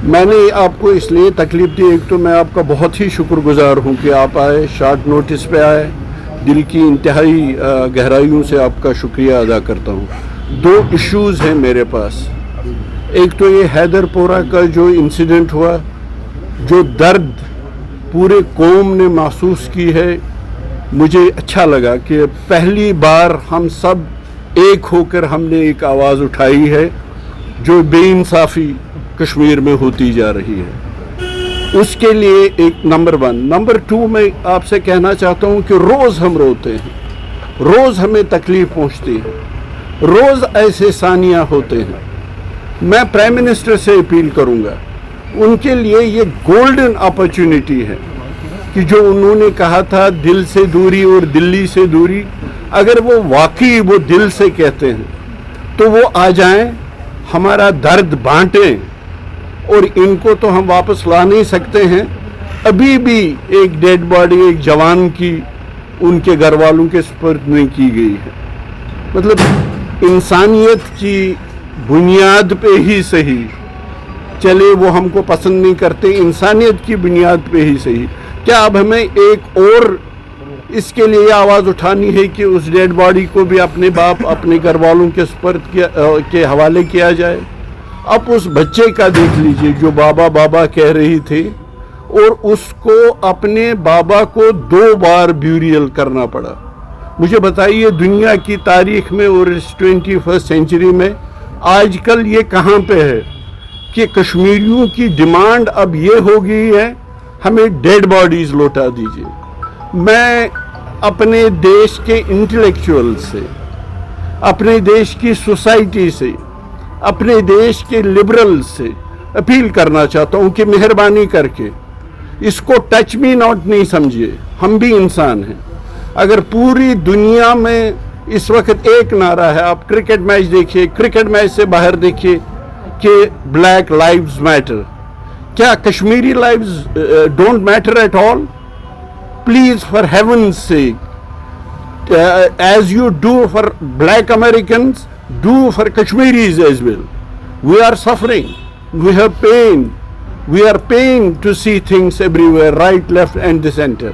میں نے آپ کو اس لیے تکلیف دی، ایک تو میں آپ کا بہت ہی شکر گزار ہوں کہ آپ آئے، شارٹ نوٹس پہ آئے، دل کی انتہائی گہرائیوں سے آپ کا شکریہ ادا کرتا ہوں۔ دو ایشوز ہیں میرے پاس، ایک تو یہ حیدر پورہ کا جو انسیڈنٹ ہوا، جو درد پورے قوم نے محسوس کی ہے، مجھے اچھا لگا کہ پہلی بار ہم سب ایک ہو کر ہم نے ایک آواز اٹھائی ہے جو بے انصافی کشمیر میں ہوتی جا رہی ہے، اس کے لیے ایک نمبر 1۔ نمبر 2 میں آپ سے کہنا چاہتا ہوں کہ روز ہم روتے ہیں، روز ہمیں تکلیف پہنچتی ہے، روز ایسے ثانیہ ہوتے ہیں۔ میں پرائم منسٹر سے اپیل کروں گا، ان کے لیے یہ گولڈن اپرچونٹی ہے کہ جو انہوں نے کہا تھا دل سے دوری اور دلی سے دوری، اگر وہ واقعی وہ دل سے کہتے ہیں تو وہ آ جائیں، ہمارا درد بانٹیں، اور ان کو تو ہم واپس لا نہیں سکتے ہیں۔ ابھی بھی ایک ڈیڈ باڈی ایک جوان کی ان کے گھر والوں کے سپرد نہیں کی گئی ہے۔ مطلب انسانیت کی بنیاد پہ ہی صحیح، چلے وہ ہم کو پسند نہیں کرتے، انسانیت کی بنیاد پہ ہی صحیح، کیا اب ہمیں ایک اور اس کے لیے آواز اٹھانی ہے کہ اس ڈیڈ باڈی کو بھی اپنے باپ اپنے گھر والوں کے سپرد کے حوالے کیا جائے؟ اب اس بچے کا دیکھ لیجئے جو بابا بابا کہہ رہی تھی، اور اس کو اپنے بابا کو 2 بار بیوریل کرنا پڑا۔ مجھے بتائیے دنیا کی تاریخ میں اور اس 21 سینچری میں آج کل یہ کہاں پہ ہے کہ کشمیریوں کی ڈیمانڈ اب یہ ہو گئی ہے ہمیں ڈیڈ باڈیز لوٹا دیجئے۔ میں اپنے دیش کے انٹلیکچوئل سے، اپنے دیش کی سوسائٹی سے، اپنے دیش کے لبرل سے اپیل کرنا چاہتا ہوں کہ مہربانی کر کے اس کو ٹچ می ناٹ نہیں سمجھیے، ہم بھی انسان ہیں۔ اگر پوری دنیا میں اس وقت ایک نعرہ ہے، آپ کرکٹ میچ دیکھیے، کرکٹ میچ سے باہر دیکھیے کہ بلیک لائیوز میٹر، کیا Kashmiri lives don't matter at all? Please for heaven's sake, as you do for black Americans, do for Kashmiris as well. We are suffering, we have pain, we are pained to see things everywhere, right, left and the center.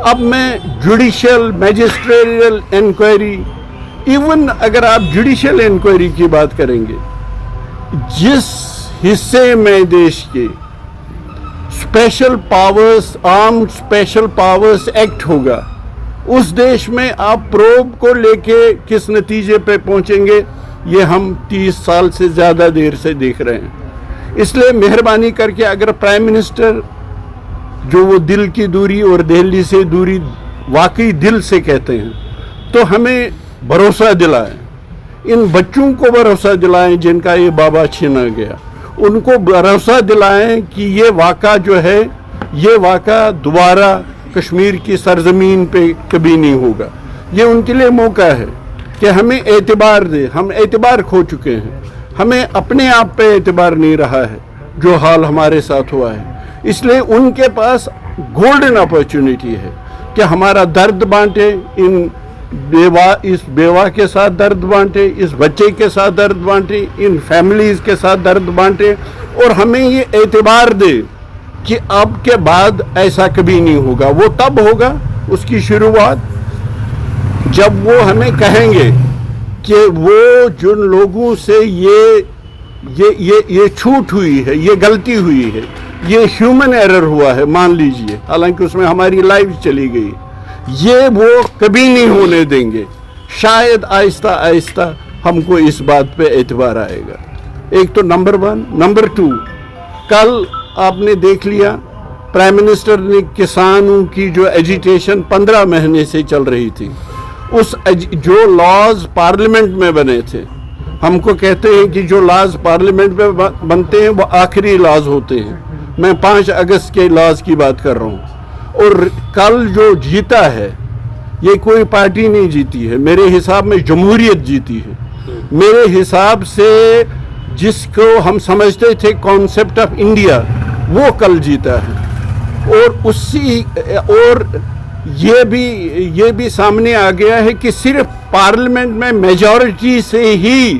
اب میں judicial میجسٹریل inquiry, even اگر آپ judicial inquiry کی بات کریں گے، جس حصے میں دیش کے special powers, armed special powers act ہوگا، اس دیش میں آپ پروب کو لے کے کس نتیجے پہ پہنچیں گے، یہ ہم 30 سال سے زیادہ دیر سے دیکھ رہے ہیں۔ اس لیے مہربانی کر کے اگر پرائم منسٹر جو وہ دل کی دوری اور دہلی سے دوری واقعی دل سے کہتے ہیں تو ہمیں بھروسہ دلائیں، ان بچوں کو بھروسہ دلائیں جن کا یہ بابا چھینا گیا، ان کو بھروسہ دلائیں کہ یہ واقعہ جو ہے، یہ واقعہ دوبارہ کشمیر کی سرزمین پہ کبھی نہیں ہوگا۔ یہ ان کے لیے موقع ہے کہ ہمیں اعتبار دے، ہم اعتبار کھو چکے ہیں، ہمیں اپنے آپ پہ اعتبار نہیں رہا ہے جو حال ہمارے ساتھ ہوا ہے۔ اس لیے ان کے پاس گولڈن اپرچونٹی ہے کہ ہمارا درد بانٹے، اس بیوہ کے ساتھ درد بانٹے، اس بچے کے ساتھ درد بانٹے، ان فیملیز کے ساتھ درد بانٹے، اور ہمیں یہ اعتبار دے کہ اب کے بعد ایسا کبھی نہیں ہوگا۔ وہ تب ہوگا، اس کی شروعات جب وہ ہمیں کہیں گے کہ وہ جن لوگوں سے یہ چھوٹ ہوئی ہے، یہ غلطی ہوئی ہے، یہ ہیومن ایرر ہوا ہے، مان لیجئے، حالانکہ اس میں ہماری لائف چلی گئی، یہ وہ کبھی نہیں ہونے دیں گے۔ شاید آہستہ آہستہ ہم کو اس بات پہ اعتبار آئے گا۔ ایک تو نمبر 1۔ نمبر 2، کل آپ نے دیکھ لیا پرائم منسٹر نے کسانوں کی جو ایجیٹیشن 15 مہینے سے چل رہی تھی، اس جو لاز پارلیمنٹ میں بنے تھے، ہم کو کہتے ہیں کہ جو لاز پارلیمنٹ میں بنتے ہیں وہ آخری لاز ہوتے ہیں، میں 5 اگست کے لاز کی بات کر رہا ہوں، اور کل جو جیتا ہے یہ کوئی پارٹی نہیں جیتی ہے، میرے حساب میں جمہوریت جیتی ہے۔ میرے حساب سے جس کو ہم سمجھتے تھے کانسیپٹ آف انڈیا، وہ کل جیتا ہے، اور یہ بھی سامنے آ گیا ہے کہ صرف پارلیمنٹ میں میجورٹی سے ہی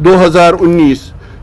2019,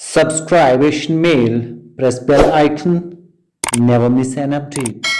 Subscribe Asian Mail, press bell icon, never miss an update.